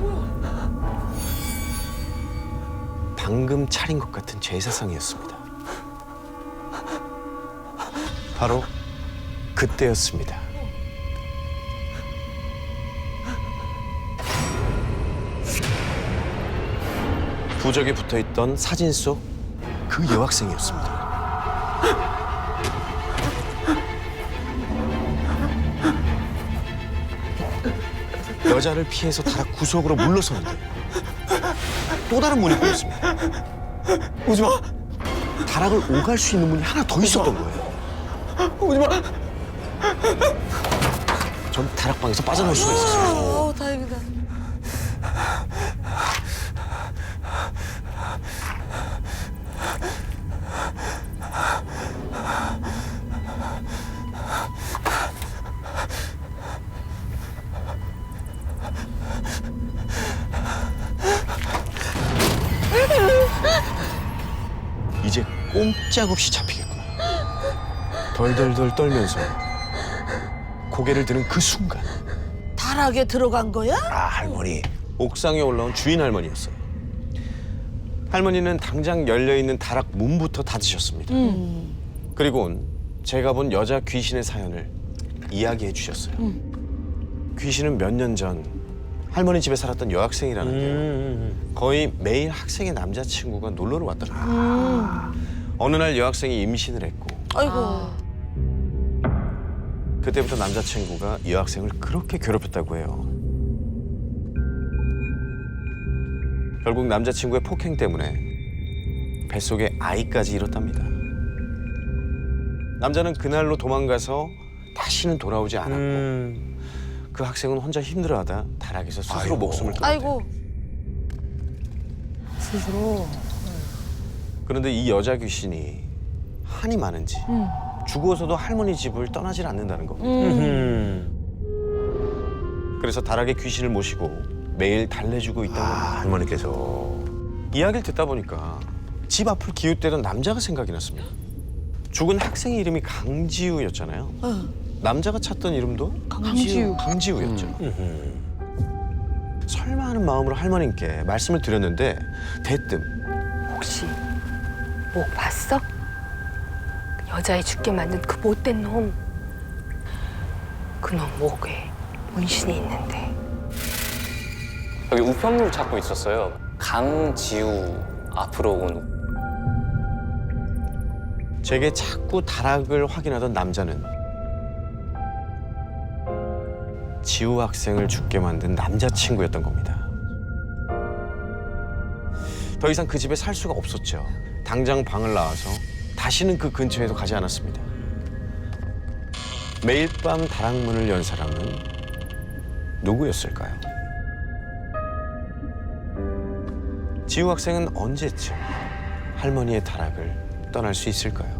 방금 차린 것 같은 제사상이었습니다. 바로 그때였습니다. 부적에 붙어있던 사진 속 그 여학생이었습니다. 여자를 피해서 다락 구석으로 물러서는데 또 다른 문이 보였습니다. 오지 마. 다락을 오갈 수 있는 문이 하나 더 있었던 거예요. 오지 마. 전 다락방에서 빠져나올 수가 있었어요. 다행이다. 이제 꼼짝없이 잡히겠구나. 덜덜덜 떨면서 고개를 드는 그 순간 다락에 들어간 거야? 아, 할머니. 옥상에 올라온 주인 할머니였어요. 할머니는 당장 열려있는 다락 문부터 닫으셨습니다. 그리고 제가 본 여자 귀신의 사연을 이야기해 주셨어요. 귀신은 몇 년 전 할머니 집에 살았던 여학생이라는데요. 거의 매일 학생의 남자친구가 놀러를 왔다는 거예요. 어느 날 여학생이 임신을 했고 아이고. 그때부터 남자친구가 여학생을 그렇게 괴롭혔다고 해요. 결국 남자친구의 폭행 때문에 뱃속에 아이까지 잃었답니다. 남자는 그날로 도망가서 다시는 돌아오지 않았고 그 학생은 혼자 힘들어하다 다락에서 스스로 목숨을 끊었대요. 아이고. 스스로. 그런데 이 여자 귀신이 한이 많은지 죽어서도 할머니 집을 떠나질 않는다는 겁니다. 그래서 다락에 귀신을 모시고 매일 달래주고 있다고 합니다. 할머니께서. 이야기를 듣다 보니까 집 앞을 기웃대던 남자가 생각이 났습니다. 죽은 학생의 이름이 강지우였잖아요. 남자가 찾던 이름도 강지우였죠. 설마 하는 마음으로 할머님께 말씀을 드렸는데 대뜸 혹시 목 봤어? 여자애 죽게 만든 그 못된 놈. 그놈 목에 문신이 있는데. 여기 우편물 찾고 있었어요. 강지우 앞으로 온. 제게 자꾸 다락을 확인하던 남자는 지우 학생을 죽게 만든 남자친구였던 겁니다. 더 이상 그 집에 살 수가 없었죠. 당장 방을 나와서 다시는 그 근처에도 가지 않았습니다. 매일 밤 다락문을 연 사람은 누구였을까요? 지우 학생은 언제쯤 할머니의 다락을 떠날 수 있을까요?